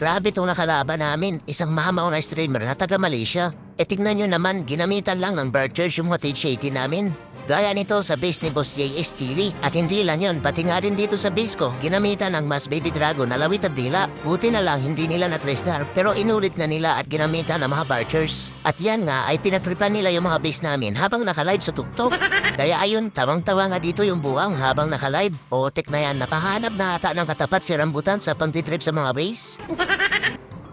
Grabe itong nakalaban namin, isang mahamaw na streamer na taga Malaysia. E tignan nyo naman, ginamitan lang ng Birchers yung footage 80 namin. Gaya nito sa base ni Boss JS Chili. At hindi lang yun, pati nga rin dito sa base ko, ginamitan ng Mas Baby Dragon na lawit at dila. Buti na lang hindi nila na-3-star, pero inulit na nila at ginamitan ng mga Birchers. At yan nga ay pinatripan nila yung mga base namin habang nakalive sa TikTok. Kaya ayun, tawang-tawa nga dito yung buwang habang nakalive. Otek na yan, nakahanap na ata ng katapat si Rambutan sa pangtitrip sa mga base.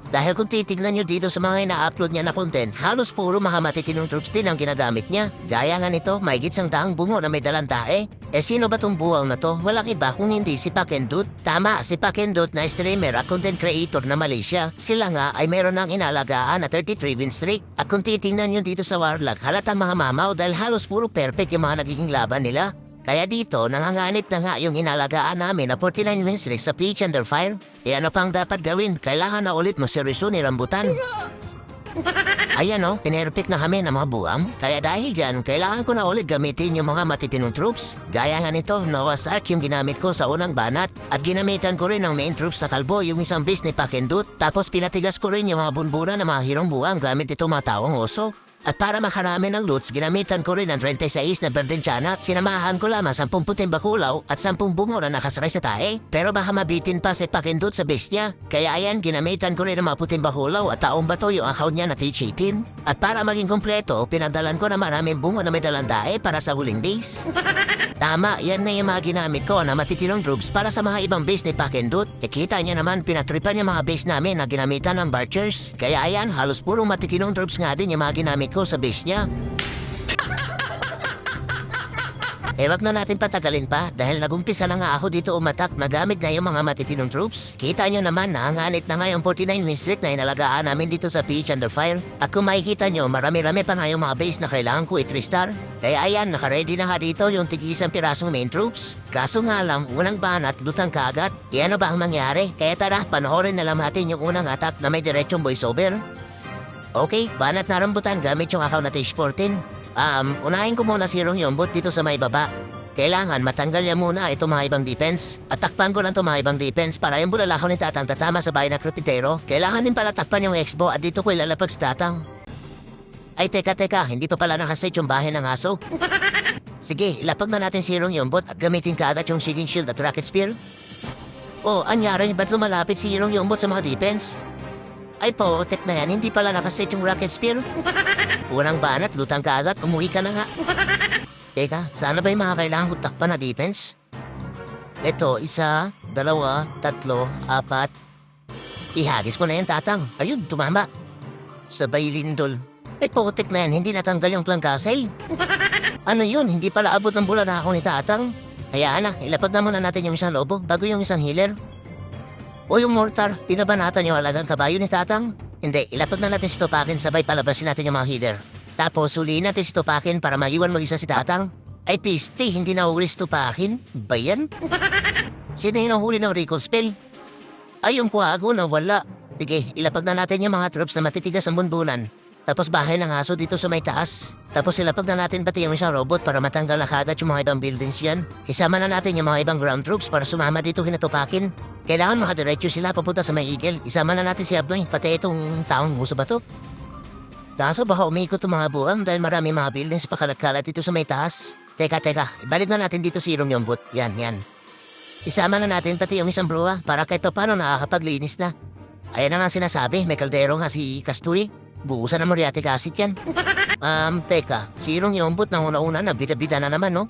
Dahil kung titignan nyo dito sa mga ina-upload niya na content, halos puro mga matitinong troops din ang ginagamit niya. Gaya nga nito, may gitsang daang bungo na may dalang tae. Eh sino ba tong buwang na to? Walang iba kung hindi si Pakendut. Tama, si Pakendut na streamer at content creator na Malaysia. Sila nga ay meron ng inalagaan na 33 win streak. At kung titignan nyo dito sa Warlock, halata mga mamaw dahil halos puro perfect yung mga nagiging laban nila. Kaya dito, nanganganib na nga yung inalagaan namin na 49 win streak sa Peach Under Fire. E ano pang dapat gawin? Kailangan na ulit maseryoso ni Rambutan. Ayan o, pinerpik na kami ng mga buwam. Kaya dahil dyan, kailangan ko na ulit gamitin yung mga matitinong troops. Gaya nga nito, Noah's Ark yung ginamit ko sa unang banat. At ginamitan ko rin ng main troops na kalbo yung isang base ni Pakendut. Tapos pinatigas ko rin yung mga bunbura ng mga hirong buwam gamit itong mga tawang oso. At para makarami ng loots, ginamitan ko rin ang 36 na Berdenchana at sinamahan ko lamang 10 puting bakulaw at 10 bungo na nakasaray sa tae. Pero baka mabitin pa si Pakendut sa base niya. Kaya ayan, ginamitan ko rin ang mga puting bakulaw at taong bato yung account niya na T18. At para maging kompleto, pinadalan ko na maraming bungo na may dalang tae para sa huling base. Tama, yan na yung mga ginamit ko na matitinong troops para sa mga ibang base ni Pakendut. E kita niya naman, pinatripan yung mga base namin na ginamitan ng Birchers. Kaya ayan, halos puro matitinong troops nga din yung mga ginamit ko sa base niya. Eh wag na natin patagalin pa dahil nagumpisa na nga ako dito umatak na gamit na yung mga matitinong troops. Kita nyo naman na hanganit na nga yung 49 win streak na inalagaan namin dito sa Peach Under Fire. At kung makikita nyo, marami-rami pa na yung mga base na kailangan ko i-3-star. Kaya ayan, nakaready na nga dito yung tig-isang pirasong main troops. Kaso nga lang, unang banat, lutang kaagad. E ano ba ang mangyari? Kaya tara, panoorin na lang natin yung unang attack na may diretsong voiceover. Okay, banat na Rambutan gamit yung account na T14. Unahin ko muna si Yombot dito sa may baba. Kailangan matanggal niya muna itong mga ibang defense. At takpan ko lang itong mga ibang defense para yung bulalakaw ni Tatang tatama sa bahay na Kripitero. Kailangan din pala takpan yung expo at dito ko ilalapag sa Tatang. Ay teka, hindi pa pala nakaset yung bahay ng aso. Sige, ilapag na natin si Yombot at gamitin kaagad yung Shiging Shield at Rocket Spear. Oh, anyari, ba't lumalapit si Yombot sa mga defense? Ay po, tek na yan, hindi pala nakaset yung Rocket Spear. Unang banat, lutang kaagad, umuwi ka na nga. Teka, sana ba yung mga kailangan kong takpan na defense? Ito, 1, 2, 3, 4. Ihagis mo na yan, Tatang. Ayun, tumama. Sabay lindol. Ay putik na yan, hindi natanggal yung plangkasay. Ano yun, hindi pala abot ng bola na ako ni Tatang. Hayaan na, ilapag na muna natin yung isang lobo bago yung isang healer. O yung mortar, pinabanatan yung alagang kabayo ni Tatang. Hindi, ilapag na natin si Tupakin sabay palabasin natin yung mga healer. Tapos huliin natin si Tupakin para maiwan mo isa si Tatang. Ay piste, hindi nahuli si Tupakin? Ba yan? Sino yung nahuli ng recall spell? Ay yung kuhago na wala. Sige, ilapag na natin yung mga troops na matitigas ang bunbunan. Tapos bahay ng aso dito sa may taas. Tapos ilapag na natin pati yung isang robot para matanggal na kagad yung mga ibang buildings yan. Isama na natin yung mga ibang ground troops para sumama dito kinatupakin. Kailangan makadiretso sila papunta sa may Eagle. Isama na natin si Abnoy, pati itong taong nguso ba to? Kaso baka umikot yung mga buwang dahil marami mga buildings pa kalat-kalat dito sa may taas. Teka, ibalik na natin dito si Yombot. Yan. Isama na natin pati yung isang bruwa para kahit pa paano nakakapaglinis na. Ayan na nga sinasabi, may kaldero nga si Kasturi. Buusan na Moriarty acid yan. Teka, si Yombot na una-una na bida-bida na naman, no?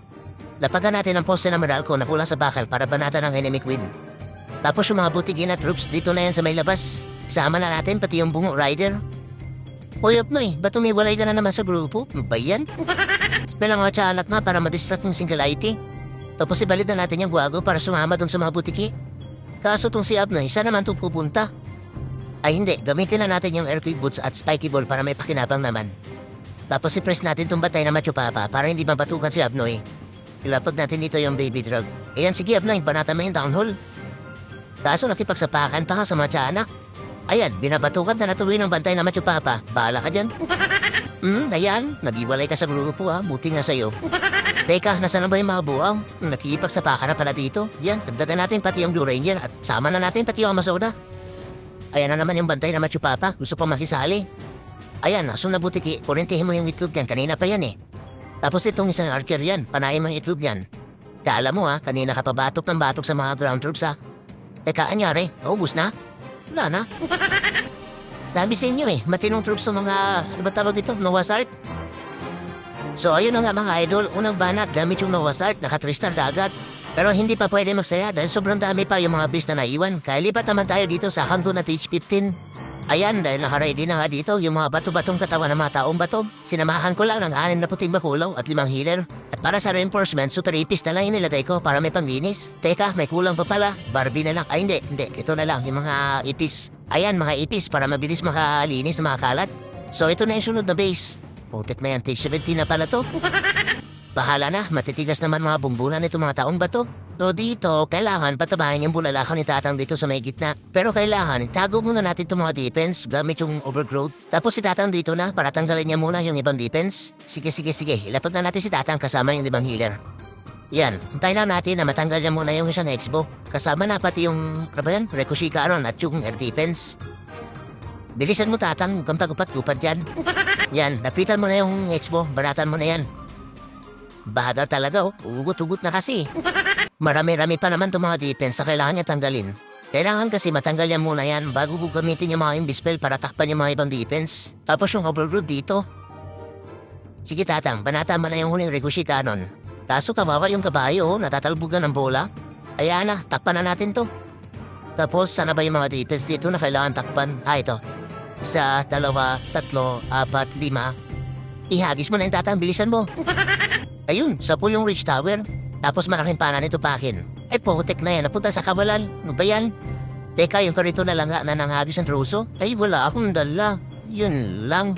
Lapagan natin ang poste na Meralco na kulang sa bakal para banatan ng enemy queen. Tapos yung mga butigin na troops dito na yan sa may labas. Sama na natin pati yung bungo rider. Hoy Apnoy, ba't umiwalay ka na naman sa grupo? Ba yan? Spell nga tsalak nga para madistract yung single IT. Tapos ibalid na natin yung guwago para sumama dun sa mga butiki. Kaso tong si Apnoy, saan naman itong pupunta? Ay hindi, gamitin na natin yung airquick boots at spiky ball para may pakinabang naman. Tapos i-press natin itong batay na Macho Papa para hindi mabatukan si Apnoy. Ilapag natin dito yung baby drug. Ayan sige Apnoy, banatan mo yung down hole. Kaso nakipagsapakan pa ka sa mga tiyanak. Ayan, binabatukan na natuloy ng bantay na Macho Papa. Bahala ka dyan. Ayan, nabiwalay ka sa grupo ha. Buti nga sa'yo. Teka, nasaan na ba yung mga buwang? Nakikipagsapakan na pala dito. Yan, dagdagan natin pati yung Blue Ranger at sama na natin pati yung Amazoda. Ayan na naman yung bantay na Machu Papa. Gusto pang makisali. Ayan, aso na butiki. Kurintihin mo yung itlog yan. Kanina pa yan eh. Tapos itong isang archer yan. Panayin mo yung itlog yan. Kala mo ha, kanina ka pa batok ng batok sa mga ground troops ha. Teka, anyari? Naubos na? Wala na. Sabi sa inyo eh, matinong troops ng mga, ano ba tawag ito? Noah's Ark? So ayun na nga mga idol, unang banat gamit yung Noah's Ark, naka 3-star agad. Pero hindi pa pwede magsaya dahil sobrang dami pa yung mga base na naiwan. Kaya lipat naman tayo dito sa Hangdo na TH-15. Ayan, dahil naka-ready na nga dito yung mga bato-batong katawan ng mga taong bato. Sinamahan ko lang ng 6 na puting bakulaw at 5 healer. At para sa reinforcement, super ipis na lang yung nilagay ko para may panglinis. Teka, may kulang pa pala. Barbie na lang. Ay hindi. Ito na lang, yung mga ipis. Ayan, mga ipis para mabilis makalinis sa mga kalat. So ito na yung sunod na base. Putik na yan, TH-17 na pala to. Bahala na, matitigas naman mga bumbulan nito mga taong bato. So dito, kailangan patabahin yung bulalakan ni Tatang dito sa may gitna. Pero kailangan, tago muna natin itong mga defense gamit yung overgrowth. Tapos si Tatang dito na para tanggalin niya muna yung ibang defense. Sige. Ilapag na natin si Tatang kasama yung 5 healer. Yan, hintayin lang natin na matanggal niya muna yung isang Expo. Kasama na pati yung, ano ba yan? Rekushi Canon at yung air defense. Bilisan mo Tatang, gumpag-upad-upad yan. Yan, napitan mo na yung Expo, baratan mo na yan. Bahagal talaga ugot-ugot na kasi. Marami-rami pa naman itong mga defense na kailangan niya tanggalin. Kailangan kasi matanggal niya muna yan bago gagamitin yung mga imbispel para takpan yung mga ibang defense. Tapos yung overgrowth dito. Sige Tatang, banata mo na yung huling Rikushi Cannon. Kaso kawawa yung kabayo, natatalbugan ng bola. Ayan na, takpan na natin to. Tapos sana ba yung mga defense dito na kailangan takpan? Ito. 1, 2, 3, 4, 5. Ihagis mo na yung Tatang, bilisan mo. Ayun, sa pool yung Ridge Tower. Tapos malaking pana nito pakin. Ay putek na yan, napunta sa kawalan. Ano ba yan? Teka, yung karito na lang na nanghagis ng truso. Ay wala akong dala. Yun lang.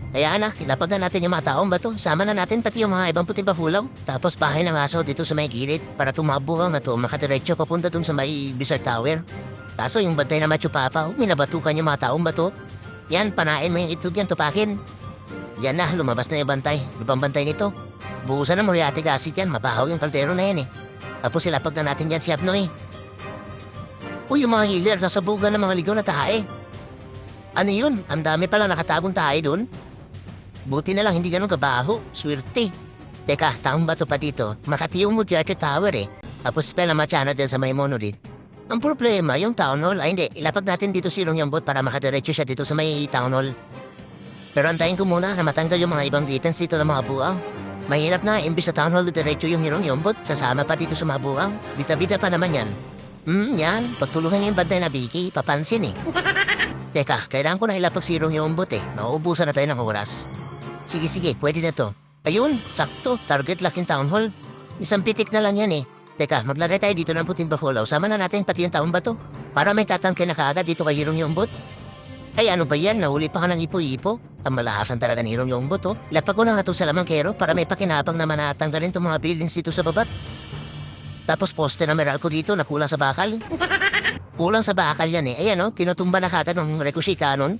Kaya na, ilapag na natin yung mga taong bato. Sama na natin pati yung mga ibang puting pahulaw. Tapos bahay ng aso dito sa may gilid. Para tumabuhang na to, makadiretso papunta dun sa may Blizzard Tower. Kaso yung bantay na Machu Papa, minabatukan yung mga taong bato. Yan, panain mo yung itlog yan, tupakin. Yan na, lumabas na yung bantay. Lubang bantay nito. Buhusan ng muriatic acid yan, mabahaw yung kaldero na yan eh. Tapos ilapag na natin yan si Abnoy. Uy, yung mga healer, kasabugan ng mga ligaw na tae. Ano yun? Ang dami pala nakatagong tae dun. Buti na lang hindi ganun kabaho. Swerte. Teka, taong bato pa dito. Makatiyong mo Theater Tower eh. Tapos spell na machana dyan sa may monolith. Ang problema, yung town hall, ay hindi, ilapag natin dito si Rongyambot para makadiretso siya dito sa may town hall. Pero antayin ko muna na matanggal yung mga ibang defense dito ng mga buang. Mahirap na, imbis sa town hall diretso yung Hirong Yombot, sasama pa dito sa mga buang. Bita-bita pa naman yan. Yan, pagtulungan niyo yung bantay na Vicky, papansin eh. Teka, kailangan ko na ilapag si Hirong Yombot eh. Nauubusan na tayo ng oras. Sige, pwede na to. Ayun, sakto, target lock yung town hall. Isang pitik na lang yan eh. Teka, maglagay tayo dito ng puting bakulaw. Sama na natin pati yung taong bato. Para may tatangke na kaagad dito kay Hirong Yombot. Ay ano ba yan? Nahuli pa ka ng ipo-ipo? Ang malahasan talaga ni Hirong Yombot oh. Lapag ko na nga to sa lamangkero para may pakinabang naman na tanggalin itong mga buildings dito sa babat. Tapos poste na meral ko dito na kulang sa bakal. Kulang sa bakal yan eh. Ayan oh, tinutumba na kata ng Rekushi Cannon.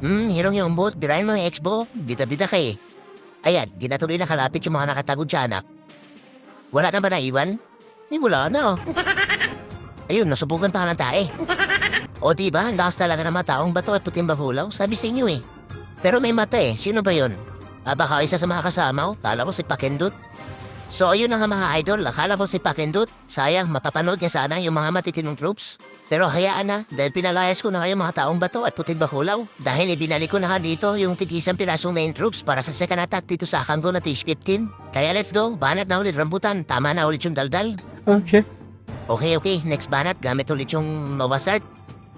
Hirong Yombot, birahin mo yung expo. Bita-bita ka eh. Ayan, ginatuloy na kalapit yung mga nakatagod siya anak. Wala na ba naiwan? Wala na oh. Ayun, nasubukan pa ka ng tae. O diba, ang lakas talaga ng mga taong bato at puting bahulaw, sabi sa inyo eh. Pero may mata eh, sino ba yun? Baka isa sa mga kasama ko, kala ko si Pakindut. So ayun na nga mga idol, akala ko si Pakindut. Sayang, mapapanood niya sana yung mga matitinong troops. Pero hayaan na, dahil pinalayas ko na nga yung mga taong bato at puting bahulaw. Dahil ibinalik ko na nga dito yung tigisang pirasong main troops para sa second attack dito sa Hangdo na TH-15. Kaya let's go, banat na ulit rambutan, tama na ulit yung daldal. Okay. Okay, next banat, gamit ulit yung Noah's Ark.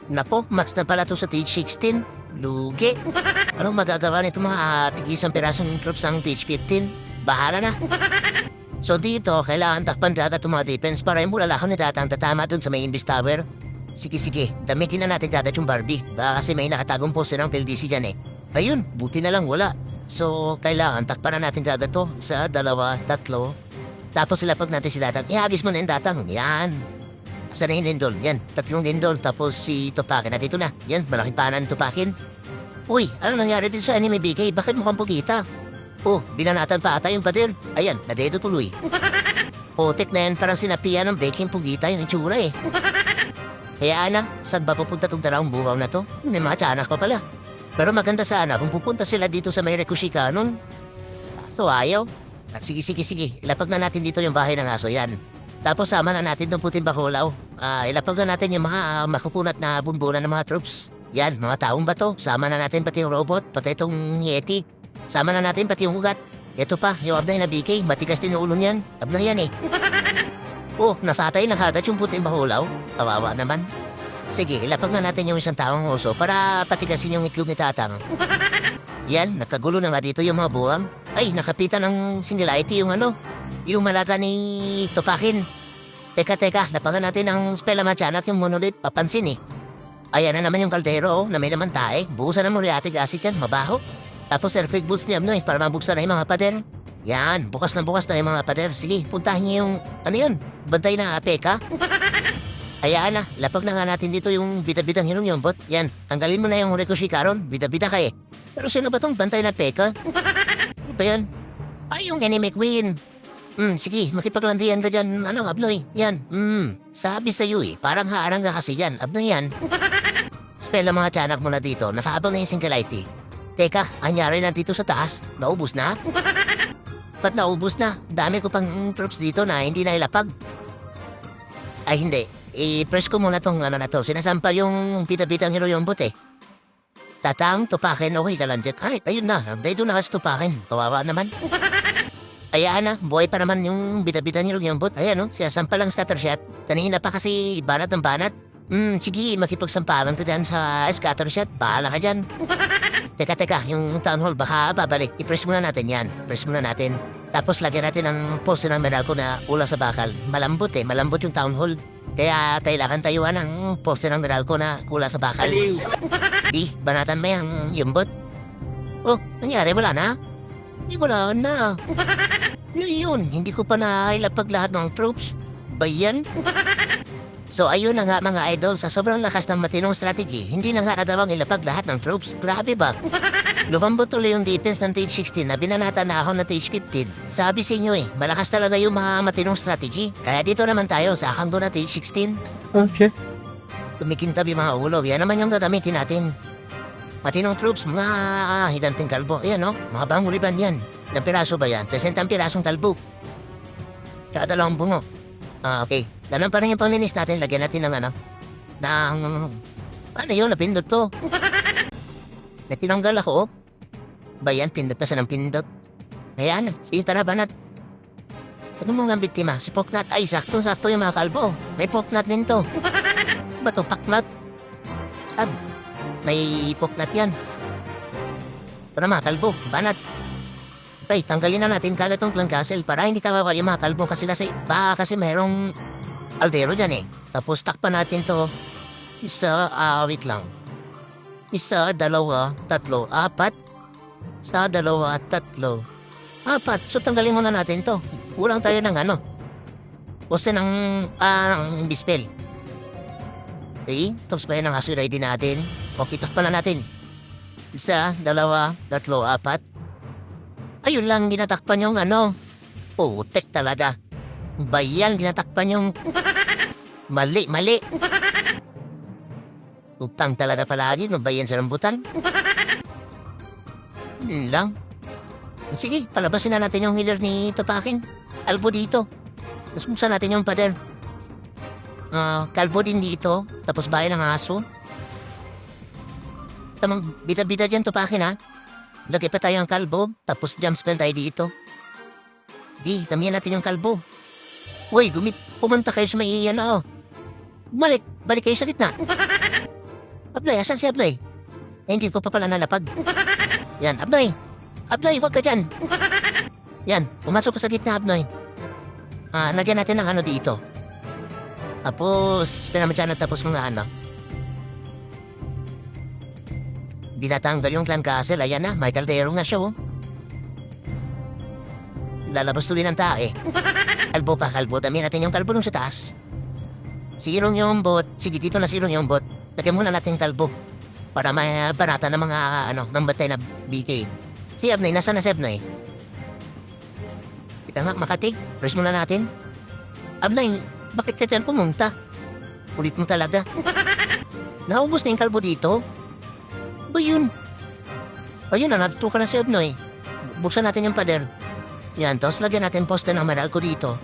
Napo, max na pala to sa TH-16. Lugi. Anong magagawa nito mga tigisang pirasong troops ng TH-15? Bahala na. So dito, kailangan takpan data itong mga defense para yung bulalakaw ni Tatang tatama dun sa may Invis Tower. Sige, damitin na natin data yung Barbie. Baka kasi may nakatagong poster ng PLDC dyan eh. Ayun, buti na lang wala. So, kailangan takpan na natin data to. 1, 2, 3. Tapos ilapag natin si Tatang. Ihagis mo na yung Tatang. Yan. Saan na yung lindol? Yan, 3 lindol. Tapos si Topakin na dito na. Yan, malaking panan ni Topakin. Uy, ano nangyari dito sa anime BK? Bakit mukhang pugita? Oh, binanatan pa ata yung pader. Ayan, nadedo tuloy. Potek na yan, parang sinapian ng baking pugita yung itsura eh. Kaya ana, saan ba pupunta tong dalawang buwaw na to? May mga tiyanak pa pala. Pero maganda sana kung pupunta sila dito sa may Rekushika nun. So ayaw. Sige, sige, sige. Ilapag na natin dito yung bahay ng aso yan. Tapos sama na natin ng puting bakulaw. Ilapag na natin yung mga makukunat na bunbunan ng mga troops. Yan, mga taong bato. Sama na natin pati yung robot, pati itong Yeti. Sama na natin pati yung ugat. Ito pa, yung abnay na BK. Matigas din yung ulo niyan. Abnay yan eh. Oh, nafatay na kagad yung puting bakulaw. Kawawa naman. Sige, ilapag na natin yung isang taong oso para patigasin yung itlog ni Tatang. Yan, nakagulo na nga dito yung mga buwang. Ay, nakapitan ng singularity yung yung malaga ni Tupakin. Teka, lapagan natin ang Spela Machanak yung monolith, papansin eh. Ayan na naman yung kaldero, na may naman tae. Buhusan na mo reatic acid yan, mabaho. Tapos earthquake boots ni Abnoy para mabuksan na yung mga pader. Yan, bukas na yung mga pader. Sige, puntahan niyo yung, yun, bantay na peka. Hayaan na, lapag na nga natin dito yung bida-bidang hinong yung bot. Yan, tanggalin mo na yung Rekushika ron, bida-bida ka eh. Pero sino ba tong bantay na peka? Ano ba yan? Ay, yung Enemy Queen. Sige, makipaglandian ka dyan, Abnoy. Yan, sabi sa'yo eh, parang haarang ka kasi yan, Abnoy yan. Spell ang mga tiyanak mo na dito, nakaabang na yung singularity. Teka, anyari na dito sa taas, naubos na? Ba't naubos na? Dami ko pang troops dito na hindi na ilapag. Ay, hindi. I-press ko muna tong na to. Sinasampal yung pita-pitang hero yung bot eh. Tatang, Tupakin, okay ka lang dyan. Ay, ayun na. Dito na kasi Tupakin. Kawawa naman. Ayaan na, buhay pa naman yung bita-pitang hero yung bot. Ayan sinasampal lang scattershot. Kanina pa kasi banat ng banat. Sige, makipagsampalan ka dyan sa scattershot. Bahala ka dyan. Teka, yung town hall baka babalik. I-press muna natin yan. Press muna natin. Tapos lagyan natin ang poster ng Meralco na ulang sa bakal. Malambot malambot yung town hall. Kaya kailangan tayuan ang poster ng Meralco na kulang sa bakal. Di, banatan mo yung bot. Oh, nangyari, wala na? Hindi, wala na. Ano yun? Hindi ko pa nailapag lahat ng troops. Bayan? So ayun na nga mga idol, sa sobrang lakas ng matinong strategy, hindi na nga nadawang ilapag lahat ng troops. Grabe ba? Lumambot tuloy yung defense ng Stage 16 na binanata na ako ng Stage 15. Sabi sa inyo malakas talaga yung mga matinong strategy. Kaya dito naman tayo sa akang doon na Stage 16. Okay. Kumikintab yung mga ulo, yan naman yung gagamitin natin. Matinong troops, mga higanting kalbo. Ayan mga banguriban yan. Ilang piraso ba yan? 60 pirasong kalbo. Tsaka dalawang bungo. Okay. Ganun pa rin yung panglinis natin. Lagyan natin ng ano yun? Napindot to. Natinanggal ako. Bayan, pindot pa sa ng pindot. Ayan, sige tara banat. Ano mo nga biktima? Si Poknat. Ay, sakto yung mga kalbo. May Poknat din to. Ba to, Paknat? Sab, may Poknat yan. Para mga kalbo, banat. Okay, tanggalin na natin kagad tong clan castle para hindi tawawal yung mga kalbo kasi baka kasi mayroong aldero dyan eh. Tapos takpan natin to. Wait lang. Isa, dalawa, tatlo, apat. Isa, dalawa, tatlo, apat. So tanggalin muna natin to. Kulang tayo ng Basta ng imbispel. Okay, tapos ba yan ang aso ready natin? Okay, tapos pala natin. Isa, dalawa, tatlo, apat. Ayun lang, ginatakpan yung putek talaga. Bayan, ginatakpan yung mali. Utang talaga palagi, bayan sa rambutan. Lang. Sige, palabasin na natin yung healer ni Tupakin. Kalbo dito. Tapos buksan natin yung pader. Kalbo din dito. Tapos bayan ng aso. Tamang bita-bita dyan, Tupakin ha. Lagay pa tayo ang kalbo. Tapos jump spell tayo dito. Di, tamihan natin yung kalbo. Uy, pumunta kayo sa may balik kayo sa gitna. Abnoy, asan si Abnoy? Hindi ko pa pala nalapag. Yan, Abnoy, huwag ka dyan. Yan, pumasok ka sa gitna, Abnoy. Lagyan natin ng dito. Tapos, pinamadyan na tapos mga Dinatanggal yung clan castle, ayan na, may kaldero nga siya Lalabas tuloy ng tae. Kalbo, dami natin yung kalbo nung sa taas. Sirong yung bot, sige dito na sirong yung bot. Lagyan muna natin kalbo. Para may barata ng mga ng batay na BK. Si Abnoy, nasa na si Abnoy? Kita nga, makatig. Press muna natin. Abnoy, bakit ka dyan pumunta? Ulit mo talaga. Naubos na yung kalbo dito? Ba yun? Ayun na, natutukan na si Abnoy. Buksan natin yung pader. Yan, tapos lagyan natin poste ng Meralco dito.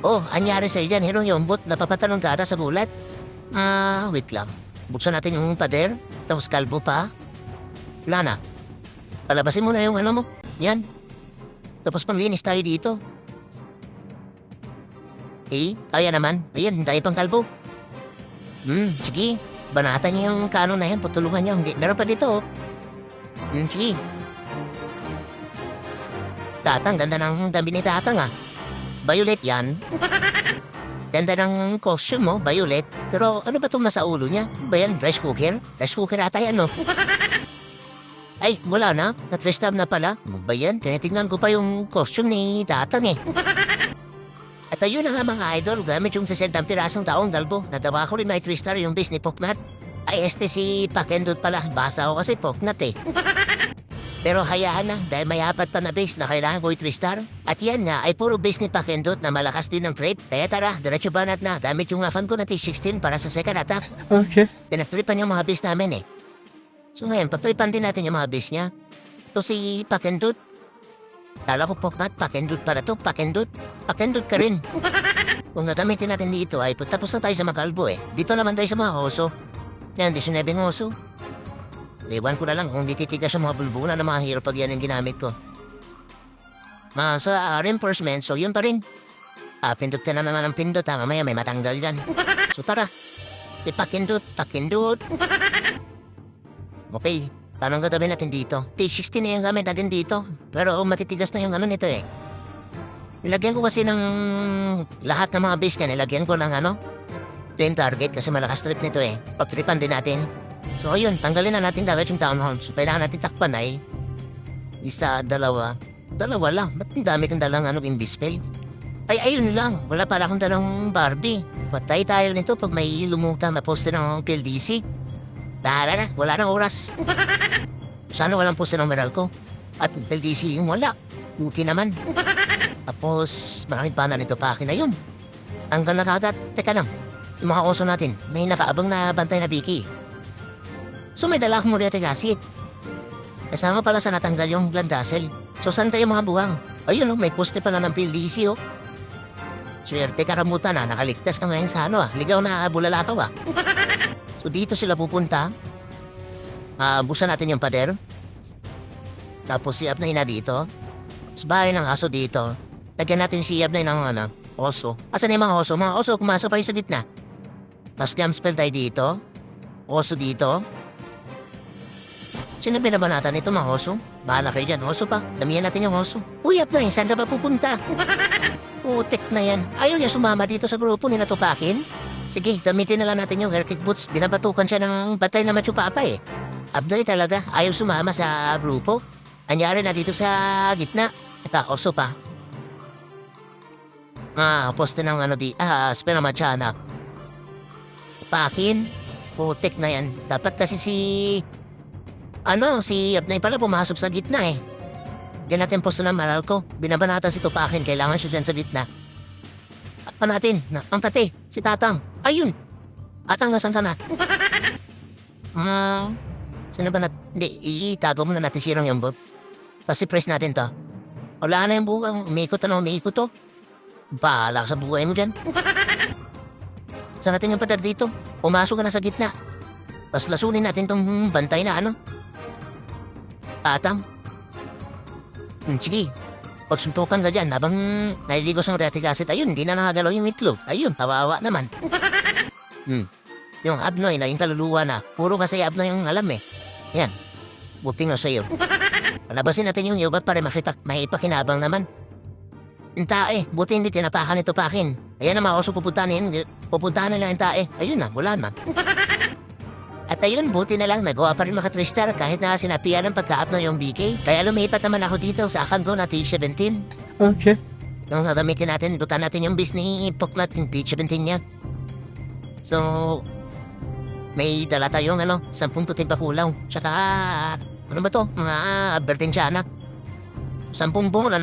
Oh, anyari sa'yo dyan, Hero Yombot. Napapatanong ka ata sa gulat. Wait lang. Buksan natin yung pader, tapos kalbo pa. Wala na. Palabasin mo na yung ano mo. Yan. Tapos panglinis tayo dito. Kaya naman. Ayan, tayo pang kalbo. Sige. Banatan niyo yung kanon na yan, putulungan niyo. Hindi, meron pa dito. Sige. Tatang, ganda ng dami ni Tatang Violet yan. Ganda ng costume mo, Violet. Pero ano ba itong nasa ulo niya? Ba yan, rice cooker? Rice cooker ata yan, no? Ay, wala na. Na-3-stab na pala. Ano ba yan? Tinitingnan ko pa yung costume ni Tatang At ayun na nga mga idol, gamit yung 60 pirasong taong galbo. Nadawa ko rin may 3-star yung base ni Poknat. Ay, si Pakendot pala. Basa ako kasi Poknat Pero hayaan na, dahil may 4 pa na base na kailangan ko 3-star. At yan nga, ay puro base ni Pakendot na malakas din ng trade. Kaya tara, diretso banat na. Gamit yung fan ko na T16 para sa second attack. Okay. Pinagtripan yung mga base namin So ngayon, pagtripan din natin yung mga base niya. So si Pakendot, kala ko Poknat, Pakendot pala to, Pakendot. Pakendot ka rin. Kung gagamitin natin dito ay tapos na tayo sa makalbo Dito naman tayo sa mga oso. Yan, 19 oso. Iwan ko na lang kung di titigas sa mga bulbuna ng mga hero pag yan yung ginamit ko. Sa reinforcement, so yun pa rin. Pindot ka na naman ang pindot mamaya may matanggal yan. So tara, si Pakendot. Okay. Paano gagawin natin dito? T16 na yung gamit natin dito. Pero matitigas na yung nito Nilagyan ko kasi ng lahat ng mga base niya. Nilagyan ko ng plain target kasi malakas trip nito Pagtripan din natin. So ayun, tanggalin na natin dagat yung town hall. So kailangan natin takpan isa, dalawa. Dalawa lang. Ba't ang dami kong dalang invispell? Ay, ayun lang. Wala pala akong dalang Barbie. Patay tayo nito pag may lumutang na poste ng PLDC. Bahala na, wala nang oras. Sana walang poste ng Meralco. At PLDC yung wala. Buti naman. Tapos, maraming pana nito pa akin na yun. Tanggal na kagad. Teka lang, yung mga oso natin, may nakaabang na bantay na Vicky. So may dala akong muriate gasit. Kasama pala sa natanggal yung Glandassel. So saan tayo mga buwang? Ayun may poste pala ng PLDC Swerte karamutan nakaligtas ka ngayon sa ligaw na bulalakaw So dito sila pupunta. Busan natin yung pader. Tapos si Abnay na dito. Sa bahay ng aso dito. Lagyan natin si Abnay ng oso. Asan yung mga oso? Mga oso, kumasok pa yung sa gitna. Tapos jump spell tayo dito. Oso dito. Sino binabanatan ito mga oso? Bahala kayo dyan, oso pa. Damihan natin yung oso. Uy, Abnay, saan ka pa pupunta? Putek na yan. Ayaw niya sumama dito sa grupo ni Natupakin? Sige, gamitin na lang natin yung air kick boots. Binabatukan siya ng batay na machupapa Abnoy talaga, ayaw sumama sa grupo. Anyari na dito sa gitna. Oso pa. Poste ng spell na machana. Pakin. Putek na yan. Dapat kasi si Abnoy pala pumasok sa gitna Ganyan natin poste ng Meralco. Binabanatan si Tupakin, kailangan siya dyan sa gitna. At natin, ang tate, si Tatang. Ayun! Atang, nasan ka na? Sino ba hindi, itago muna natin si Rong Yombot. Tapos press natin to. Wala na yung buhay. Umiikot to. Bahala ka sa buhay mo dyan. Saan natin yung pader dito? Pumasok ka na sa gitna. Tapos lasunin natin tong bantay na Tatang. Sige. Pagsuntukan ka dyan, habang naliligos ang retikasit, ayun, hindi na nakagalaw yung itlog. Ayun, tawawa naman. Yung Abnoy na yung kaluluwa na, puro kasi Abnoy yung alam Yan, buti nga sa'yo. Palabasin natin yung yubat para may ipakinabang naman. Buti hindi tinapakan ito pakin. Ayan na mga oso pupuntahan nila yung tae. Ayun na, wala naman. At ayun, buti na lang, nagawa pa rin maka 3-star kahit na sinapian ng pagka-Abnoy yung BK. Kaya lumipat naman ako dito sa akan ko na T17. Okay. Nung gagamitin natin, dutan natin yung bis ni Poknat, yung T17 niya. So, may dala tayong 10 puting pakulaw. Tsaka, ano ba to? Mga Bertinciana. 10 buong na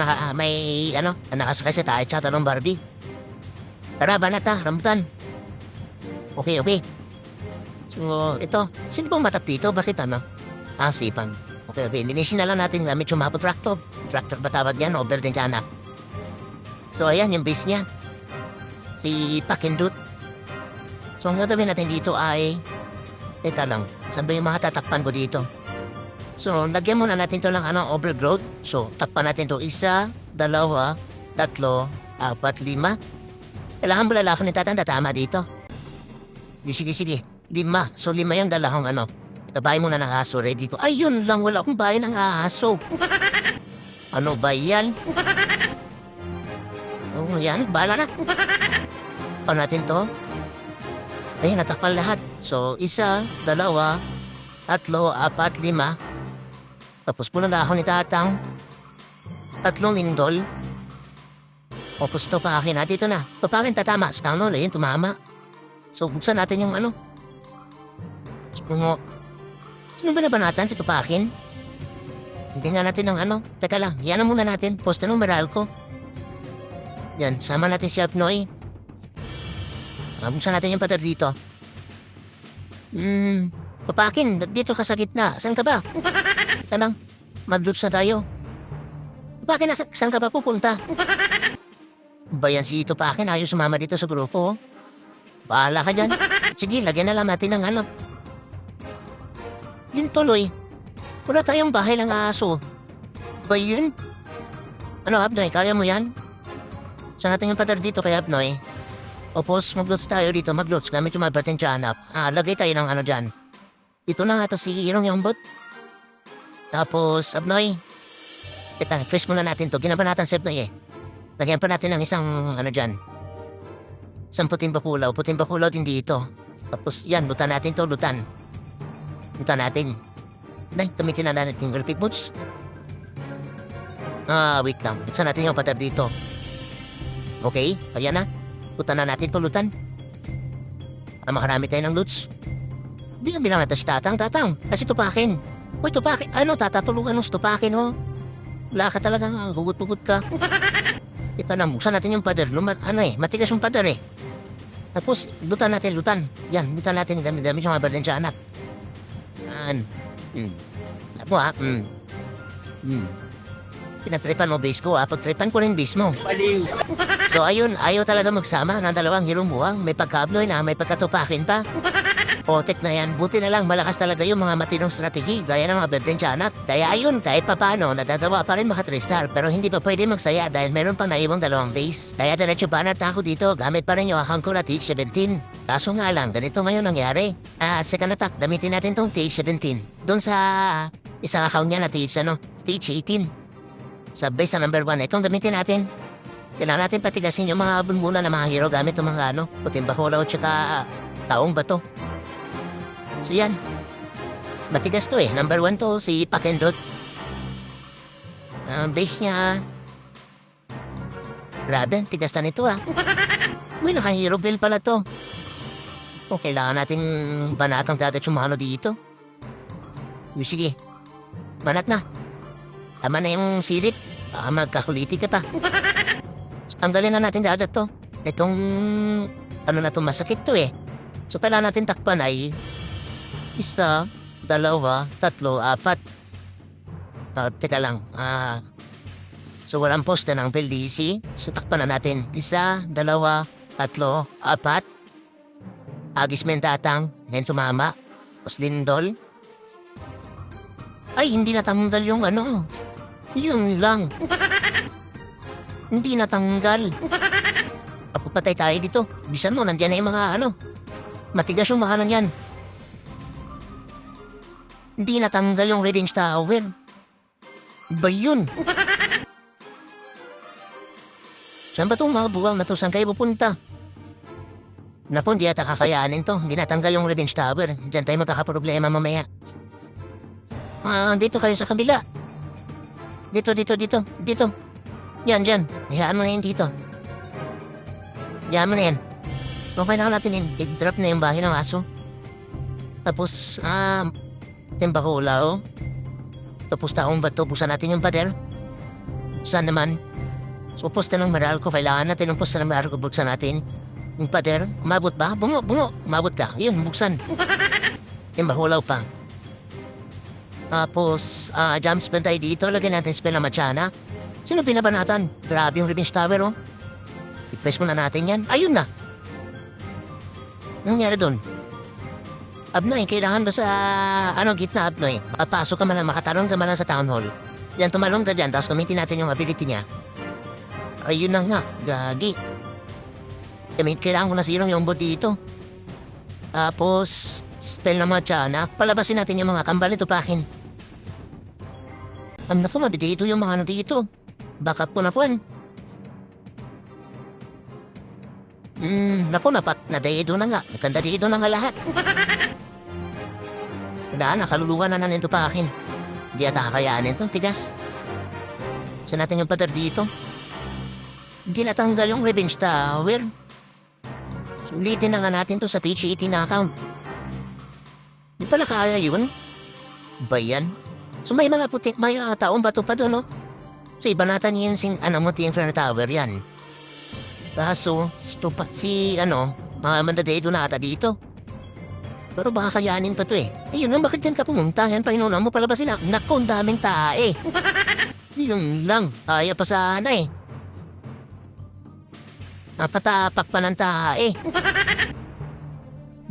nakasakay sa tayo tsaka ng Barbie. Tara, banat rambutan. Okay, okay. So, ito. Sino bang matap dito? Bakit ano? Sipan. Okay, okay. Linisin na lang natin gamit yung mapo tractor. Tractor ba tawag yan? Over din siya anak. So, ayan yung base niya. Si Pakindut. So, ang gagawin natin dito ay... Teka lang. Saan ba yung mga tatakpan ko dito? So, lagyan muna natin to ng overgrowth. So, takpan natin to 1, 2, 3, 4, 5. Kailangan ba lalaki ni tatanda tama dito? Sige, sige. 5. So, 5 yung dalawang Bahay muna ng aso. Ready ko. Ay, yun lang. Wala akong bahay ng aso. Ano ba yan? So, yan. Bahala na. Paano natin to? Ayun, natakpan lahat. So, 1, 2, 3, 4, 5. Tapos puno na ako ni tatang. 3 lindol. Tapos to paakin na. Dito na. Papakin tatama. Sa tanong na yun, tumama. So, buksan natin yung Sino ba nabanatan si Tupakin? Hindi nga natin ng Teka lang, yan muna natin. Post na ng Meralco. Yan, sama natin si Apnoy. Buksan natin yung pader dito. Tupakin, dito ka sa gitna. Saan ka ba? Teka lang, mag-loots na tayo. Tupakin, saan ka ba pupunta? Bayan si Tupakin, ayaw sumama dito sa grupo. Bahala ka dyan. Sige, lagyan na lang natin ng Yun tuloy. Wala tayong bahay ng aso. Ba yun? Abnoy, kaya mo yan? Saan natin yung pader dito kay Abnoy? Opos, mag-lots tayo dito, mag-lots. Gamit yung mabating tiyanap. Lagay tayo ng dyan. Dito na nga to si Irong yung bot. Tapos, Abnoy. Kita, fresh muna natin to. Ginawa natin si Abnoy eh. Lagyan pa natin ng isang dyan. Isang puting bakulaw. Puting bakulaw din dito. Tapos, yan, lutan natin to, lutan. Lutan natin. Nay, gamitin na natin yung graphic boots. Wait lang. Buksan natin yung patab dito. Okay, ayan na. Lutan na natin pulutan. Makarami tayo ng loots. Bilang natin si Tatang. Kasi Tupakin. Uy, Tupakin. Tatatulungan mo si Tupakin, ho. Wala ka talaga. Hugot-hugot ka. Ito na, buksan natin yung pader. Matigas yung pader eh. Tapos, lutan natin. Yan, lutan natin. Dami yung mabar din siya, anak. Yan. Apo ha. Pinatripan mo base ko ha. Pagtripan ko rin base mo. Baliw. So ayun, ayaw talaga magsama ng dalawang hirong buwang. May pagkabloy na, may pagkatupakin pa. Potek na yan. Buti na lang malakas talaga yung mga matinong strategi. Gaya ng mga Bertensianak. Kaya ayun, kahit papano, nadadawa pa rin maka-3-star. Pero hindi pa pwede magsaya dahil meron pang naiwang dalawang base. Kaya diretso banat na ako dito. Gamit pa rin yung account ko na TH17. Kaso nga lang, ganito ngayon nangyari. Second attack, gamitin natin tong TH17. Doon sa isang account niya na TH18. Sa base na number 1, itong gamitin natin. Kailangan natin patigasin yung mga bunbuna na mga hero gamit ng mga puting bakulaw at saka taong bato. So yan. Matigas to eh. Number 1 to, si Pakindot. Base niya. Grabe, tigas na nito Uy, naka-hero bill pala to. Kailangan natin banatang dagat yung mga dito. Sige. Banat na. Tama na yung silip. Baka magkakuliti ka pa. Tanggalin na natin dagat to. Itong, na to, masakit to eh. So, kailangan natin takpan ay 1, 2, 3, 4. Teka lang. So, walang poste ng PLDC. So, takpan na natin. 1, 2, 3, 4. Agis mentatang. Ngayon tumama. Tapos lindol. Ay, hindi natanggal yung Yun lang. Hindi natanggal. Papatay tayo dito. Bisan mo, nandiyan na yung mga matigas yung mga yan. Hindi natanggal yung Revenge Tower. Ba yun? Saan ba itong mga buwang na to? Saan kayo pupunta? Naku, hindi ata kakayanin to. Hindi natanggal yung Revenge Tower. Diyan tayo magkakaproblema mamaya. Dito kayo sa kabila. Dito. Yan, dyan. Hayaan mo na yun dito. Hayaan mo na yan. So, kailangan natin yun. I-drop na yung bahay ng aso. Tapos, timbakula, Tapos taong bato, busan natin yung pader. Saan naman? So, posta ng Meralco. Kailangan natin yung posta ng Meralco. Buksan natin. Yung pader, umabot ba? Bungo, bungo. Umabot ka. Yun, buksan. Yung mahulaw pa. Tapos, jump spell tayo dito. Lagyan natin spell na Machana. Sino binabanatan? Grabe yung Revenge Tower, oh. I-press muna natin yan. Ayun na. Anong nangyari doon? Abnoy, kailangan ba sa, gitna, Abnoy? Papasok ka man lang, makatarong ka man lang sa town hall. Yan, tumalong ka dyan, tapos gamitin natin yung ability niya. Ayun na nga, gagi. Kailangan ko na zero yung bot dito. Tapos, spell na Machana. Palabasin natin yung mga kambal nito pakin. Naku, dito yung mga dito. Backup ko na po. Naku, nadaido na nga. Nakanda dito na nga lahat. Wala, nakaluluwa na nito pakin. Hindi ata kakayanin to, tigas. Saan natin yung pader dito? Hindi natanggal yung Revenge Tower. Sulitin na nga natin to sa PG-18 na account. Di pala kaya yun? Ba yan? So may mga may taong bato pa doon, no? So iba natin yun yung Inferno Tower yan. Kaso, mga mandadedo na ata dito. Pero baka kayanin pa to eh. Ayun lang, bakit dyan ka pumunta? Yan, Panginoon mo palabasin na. Naku, ang daming tae. Yun lang, kaya pa sana eh. Napatapak pa ng tae.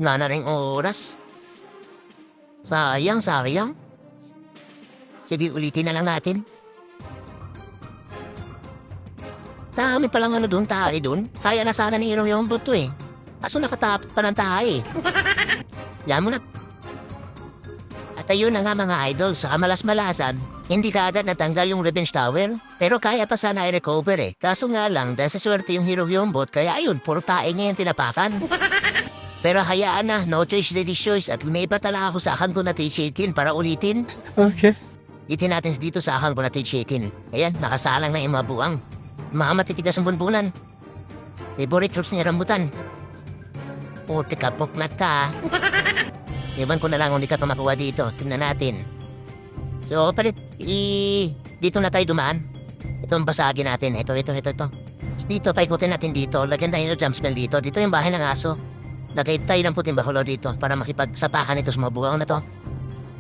Wala na rin oras. Sayang. Sige, ulitin na lang natin. Dami palang doon, tae doon. Kaya na sana ni Hero yung buto eh. Kaso nakatapak pa ng tae. Yan mo na. At ayun na nga mga idol, sa kamalas-malasan, hindi ka agad natanggal yung Revenge Tower, pero kaya pa sana i-recover eh. Kaso nga lang, dahil sa swerte yung Hero yung bot, kaya ayun, puro tae ngayon tinapakan. Pero hayaan na, no choice, ready choice, at lumipat talaga ako sa akan ko na TH18 para ulitin. Okay. Itin natin dito sa akan ko na TH18. Ayan, nakasalang na yung mga buwang. Mga matitigas ang bunbunan. Favorite troops ni Rambutan. O, tika, poknat ka. Iwan ko na lang kung di ka pa makuha dito. Tingnan natin. So, dito na tayo dumaan. Ito ang basagin natin. Ito. Dito, paikutin natin dito. Lagyan tayo ng jump spell dito. Dito yung bahay ng aso. Lagay tayo ng puting bakulo dito para makipagsapakan ito sa mga buwang na to.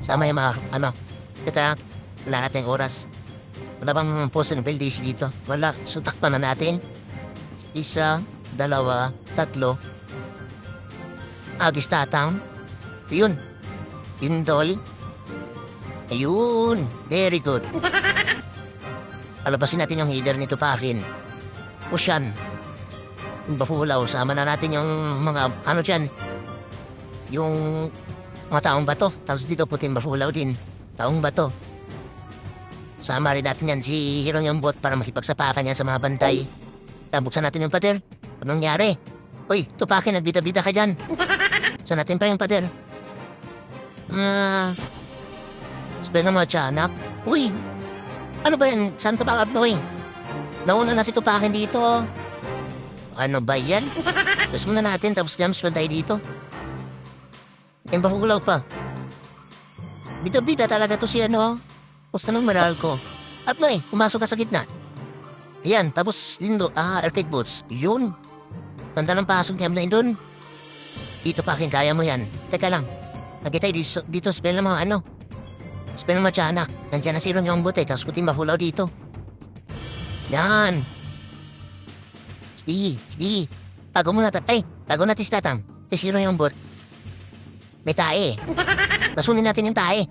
Sama yung mga, Teka, wala natin oras. Wala bang post ng PLDC dito? Wala. So, takpan na natin. 1, 2, 3. Agis tatang. Yun. Pindol. Ayun. Very good. Alabasin natin yung header nito pakin. Pusyan. Yung bafulaw. Sama na natin yung mga, dyan. Yung mga taong bato. Tapos dito puting bafulaw din. Taong bato. Sama rin natin yan si Hero yung bot para makipagsapakan yan sa mga bantay. Buksan natin yung pader. Anong nangyari? Uy, tupakin, nagbita-bita ka dyan. Buksan natin pa yung pader. Spell na mga tiyanak. Uy, ano ba yan? Saan ka ba, Abnoy? Nauna na si tupakin dito. Ano ba yan? Tapos muna natin, tapos jump spell tayo dito. Yung bahulaw pa. Bita-bita talaga to si Pusta ng moral ko. Abnoy, pumasok ka sa gitna. Ayan, tapos lindo, earthquake boots. Yun. Tanda ng pasok ni Abnoy doon. Dito pakin, kaya mo yan. Teka lang. Lagi tayo dito spell ng mga spell ng Machana. Nandiyan na si Ron yung bote, tapos kutin mahulaw dito. Yan. Sige. Tago mo na tago natin si Tatang. Si Ron yung bot. May tae. Lasunin natin yung tae.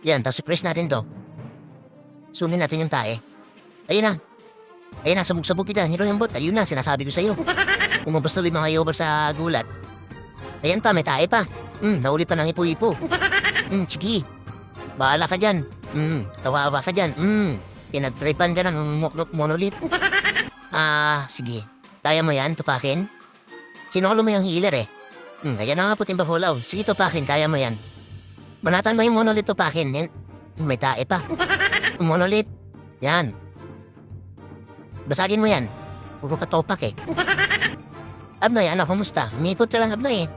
Yan, tapos press natin to. Sunin natin yung tae. Ayun na, sabog-sabog kita. Hero yung bot. Ayun na, sinasabi ko sa'yo. Umabas tuloy mga yobar sa gulat. Ayan pa, may tae pa. Nauli pa ng ipo-ipo. Sige. Bahala ka dyan. Tawawa ka dyan. Pinagtripan ka ng monolith. Sige. Kaya mo yan, tupakin? Sinolo mo yung healer eh. Ayan na nga puting bahulaw. Sige, tupakin, kaya mo yan. Manatan mo yung monolith, tupakin. May tae pa. Monolith. Yan. Basagin mo yan. Puro ka topak eh. Abnoy, kumusta? Umikot ka lang, Abnoy eh.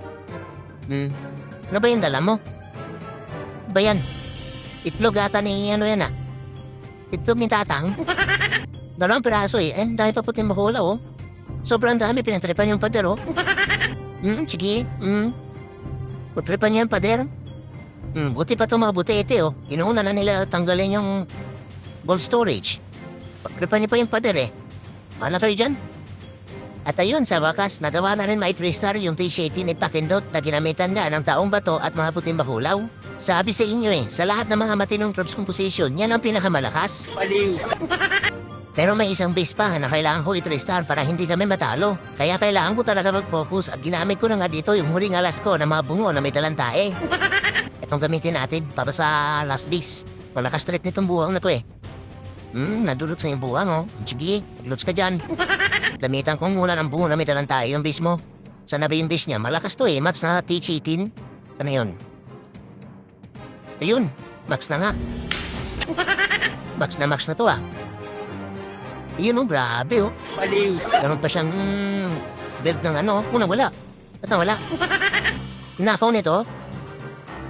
Ano ba yung dala mo? Ba yan? Itlog ata ni yan Itlog ni Tatang? Dalawang piraso eh. Dahil pa puting bahulaw oh. Sobrang dami pinagtripan yung pader, oh. Sige. Putripan niya yung pader. Buti pa ito mga butete, oh. Inuuna na nila tanggalin yung gold storage. Pagtripan niya pa yung pader, eh. Ano kayo dyan? At ayun, sa wakas, nagawa na rin may 3-star yung T-18 ni Pakindot na ginamitan nga ng taong bato at mga puting bakulaw. Sabi sa inyo sa lahat ng mga matinong troops composition, yan ang pinakamalakas. Baliw. Pero may isang base pa na kailangan ko i-3-star para hindi kami matalo. Kaya kailangan ko talaga mag-focus at ginamit ko na nga dito yung huling alas ko na mga bungo na may talantae. Itong gamitin natin para sa last base. Malakas trip nitong buwang na to eh. Nadulot sa yung buwang, oh. Sige, lots ka dyan. Gamitan kong muna ng bungo na may talantae yung base mo. Sana ba yung base niya? Malakas to eh, max na T-18. Ano yun? Ayun, max na nga. Max na to ah. Ayun oh, grabe oh. Baliw. Meron pa siyang belt ng ano. Wala. Ba't nawala? Ninakaw nito?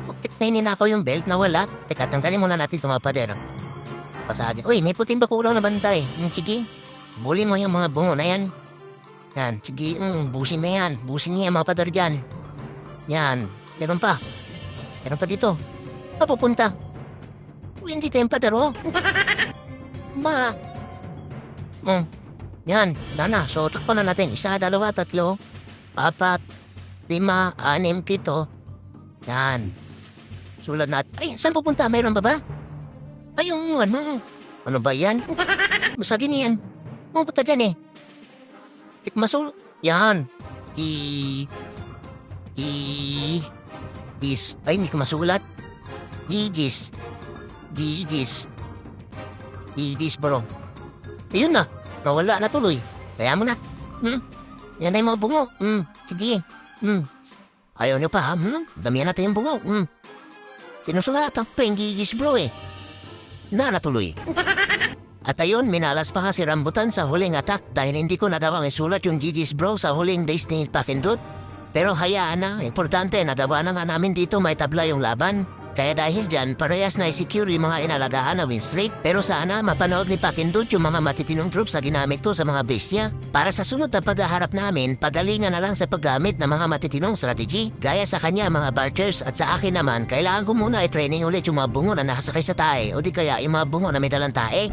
Bakit may ninakaw yung belt na wala? Teka, tanggalin muna natin itong mga pader. Pasagin. Uy, may puting bakulaw na bantay. Sige, bulin mo yung mga bungo na yan. Yan, sige, busin mo yan. Busin niya yung mga pader dyan. Yan, meron pa. Meron pa dito. Papupunta. Uy, hindi tayong pader oh. Yan, Dana. So, takpan na natin. 1, 2, 3, 4, 5, 6, 7. Yan. Sulat natin. Ay, saan pupunta? Mayroon ba ba? Ay, yung ano. Ano ba yan? Masagin yan. Pupunta dyan eh. Tikmasul. Yan. Ay, hindi ko masulat. Gigis, bro. Ayun na. Nawala na tuloy. Kaya mo na. Yan na yung mga bungo. Sige. Ayaw niyo pa ha? Damihan natin yung bungo. Sinusulatan pa yung gigis bro eh. Natuloy. At ayun, minalas pa nga si Rambutan sa huling attack dahil hindi ko nagawang isulat yung gigis bro sa huling base ni Pakindot. Pero hayaan na, importante, nagawa na nga namin dito may tabla yung laban. Kaya dahil dyan, parehas na i-secure yung mga inalagaan na win streak. Pero sana mapanood ni Pakindot yung mga matitinong troops na ginamit ko sa mga base niya. Para sa sunod na paghaharap namin, pagalingan na lang sa paggamit ng mga matitinong strategy. Gaya sa kanya mga barchers at sa akin naman, kailangan ko muna i-training ulit yung mga bungo na nakasakay sa tae o di kaya yung mga bungo na may dalang tae.